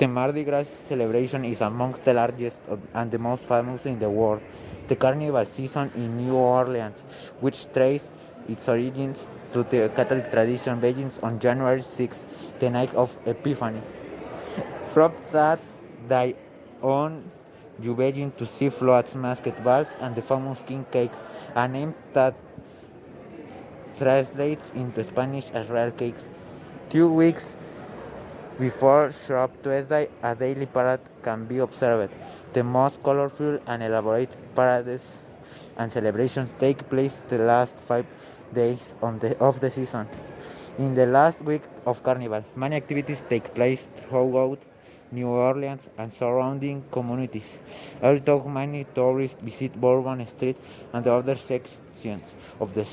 The Mardi Gras celebration is among the largest and the most famous in the world. The carnival season in New Orleans, which traces its origins to the Catholic tradition, begins on January 6, the night of Epiphany. From that day on, you begin to see floats, masked balls, and the famous king cake, a name that translates into Spanish as rare cakes. 2 weeks before Shrub Tuesday, a daily parade can be observed. The most colorful and elaborate parades and celebrations take place the last 5 days of the season. In the last week of Carnival, many activities take place throughout New Orleans and surrounding communities. Although many tourists visit Bourbon Street and other sections of the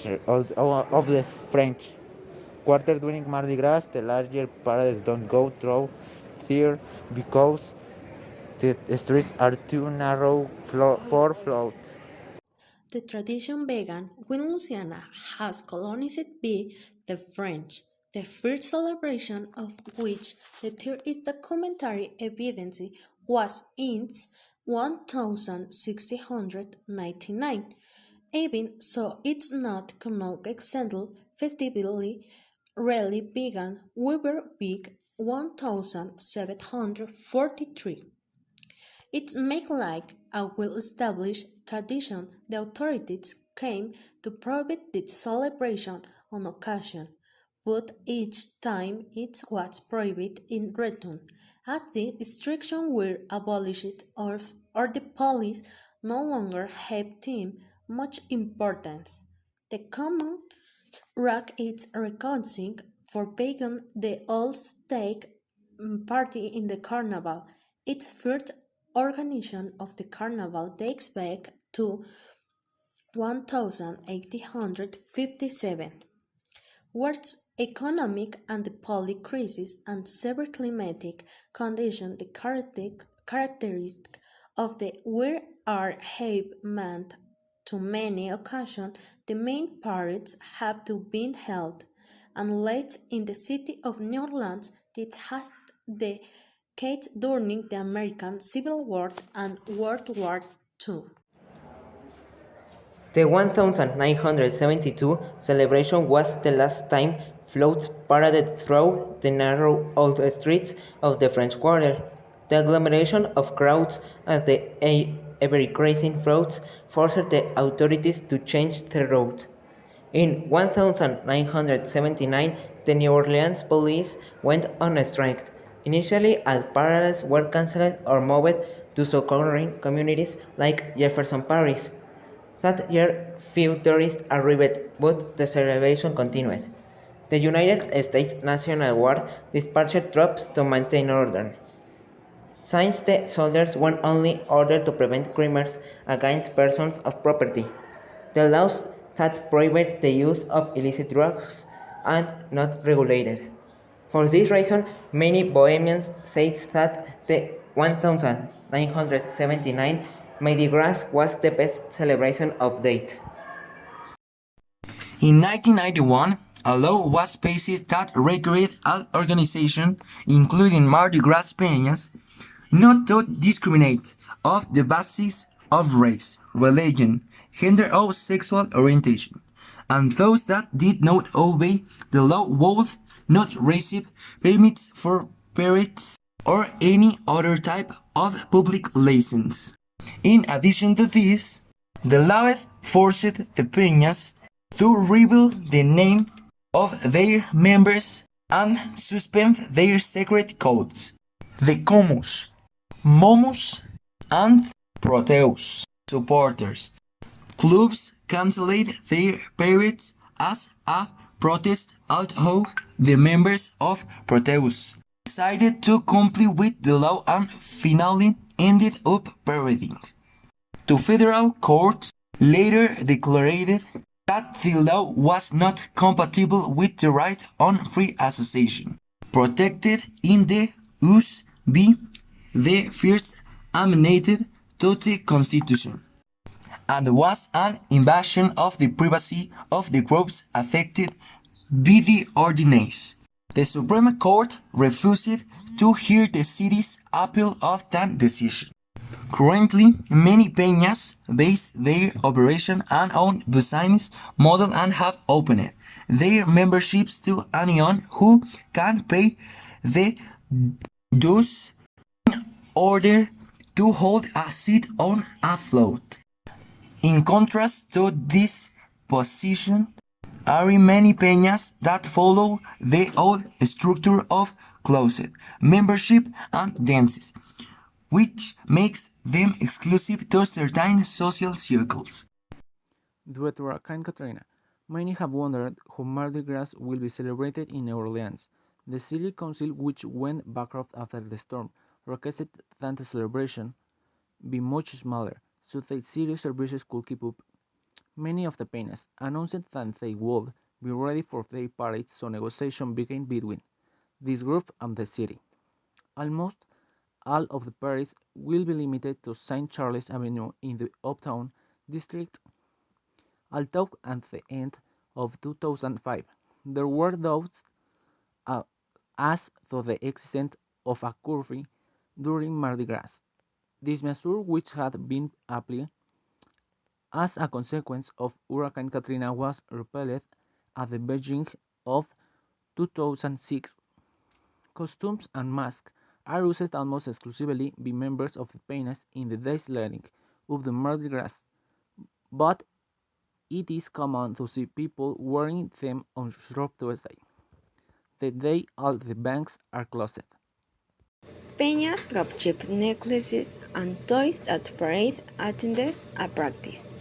French Quarter during Mardi Gras, the larger parades don't go through here because the streets are too narrow for floats. The tradition began when Louisiana has colonized by the French, the first celebration of which there is documentary evidence was in 1699. Even so, it's not coincidental festivity really began Weber Big 1743. It's make like a well-established tradition. The authorities came to prohibit the celebration on occasion, but each time it was prohibited in return, as the restrictions were abolished or the police no longer had them much importance. The common rock is recognizing for being the all-stake party in the carnival. Its first organization of the carnival dates back to 1857. World's economic and political crisis and severe climatic conditions, the characteristic of the weir are have meant to many occasions the main parades have to been held, and late in the city of New Orleans, this has the case during the American Civil War and World War II. The 1972 celebration was the last time floats paraded through the narrow old streets of the French Quarter. The agglomeration of crowds and the ever-increasing floats forced the authorities to change the route. In 1979, the New Orleans police went on a strike. Initially, all parades were cancelled or moved to surrounding communities like Jefferson Parish. That year, few tourists arrived, but the celebration continued. The United States National Guard dispatched troops to maintain order. Since the soldiers were only ordered to prevent crimes against persons of property, the laws that prohibit the use of illicit drugs and not regulated. For this reason, many Bohemians say that the 1979 Mardi Gras was the best celebration of date. In 1991, a law was passed that required all organizations, including Mardi Gras peñas, not to discriminate on the basis of race, religion, gender or sexual orientation, and those that did not obey the law would not receive permits for parades or any other type of public license. In addition to this, the law forced the peñas to reveal the names of their members and suspend their secret codes. The Comus, Momus, and Proteus supporters clubs cancelled their parades as a protest, although the members of Proteus decided to comply with the law and finally ended up parading. The federal court later declared that the law was not compatible with the right on free association, protected in the US b. the First Amendment to the Constitution, and was an invasion of the privacy of the groups affected by the ordinance. The Supreme Court refused to hear the city's appeal of that decision. Currently, many peñas base their operation on business model and have opened their memberships to anyone who can pay the dues in order to hold a seat on a float. In contrast to this position are many peñas that follow the old structure of closet membership and dances, which makes them exclusive to certain social circles. Due to Hurricane Katrina, many have wondered how Mardi Gras will be celebrated in New Orleans. The city council, which went bankrupt after the storm, requested that the celebration be much smaller so that city services could keep up. Many of the peñas announced that they would be ready for their parades, so negotiations began between this group and the city. Almost all of the parades will be limited to St. Charles Avenue in the Uptown District, although at the end of 2005 there were doubts uh, as to the existence of a curfew during Mardi Gras. This measure, which had been applied as a consequence of Hurricane Katrina, was repealed at the beginning of 2006. Costumes and masks are used almost exclusively by members of the peñas in the days leading up to Mardi Gras, but it is common to see people wearing them on Shrub Tuesday, the day all the banks are closed. Peñas drop cheap necklaces and toys at parade attendance a practice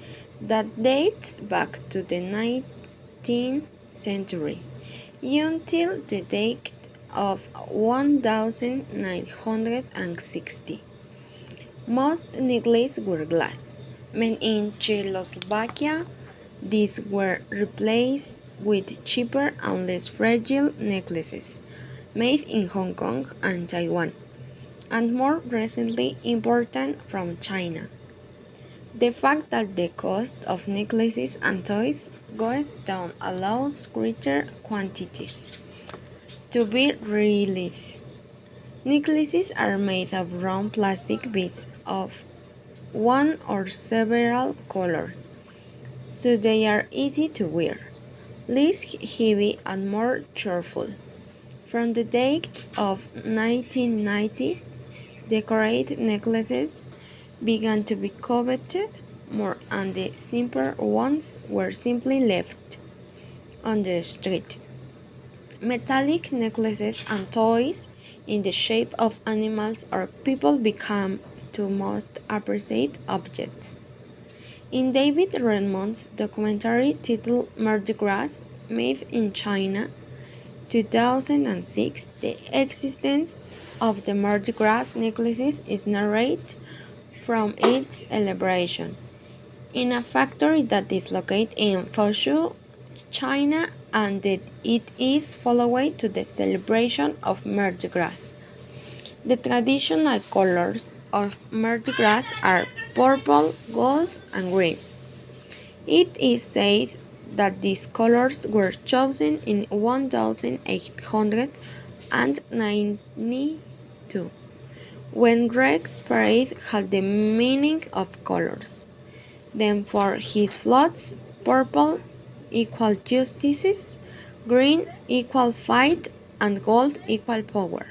that dates back to the 19th century until the decade of 1960. Most necklaces were glass. When in Czechoslovakia, these were replaced with cheaper and less fragile necklaces made in Hong Kong and Taiwan, and more recently imported from China. The fact that the cost of necklaces and toys goes down allows greater quantities to be released. Necklaces are made of round plastic beads of one or several colors, so they are easy to wear, less heavy and more cheerful. From the date of 1990, decorated necklaces began to be coveted more, and the simpler ones were simply left on the street. Metallic necklaces and toys in the shape of animals or people become two most appreciated objects. In David Redmond's documentary titled Mardi Gras, Made in China, 2006, the existence of the Mardi Gras necklaces is narrated from its elaboration in a factory that is located in Fuzhou, China, and that it is followed to the celebration of Mardi Gras. The traditional colors of Mardi Gras are purple, gold, and green. It is said that these colors were chosen in 1892, when Rex Parade had the meaning of colors. Then for his floats, purple equal justices, green equal fight, and gold equal power.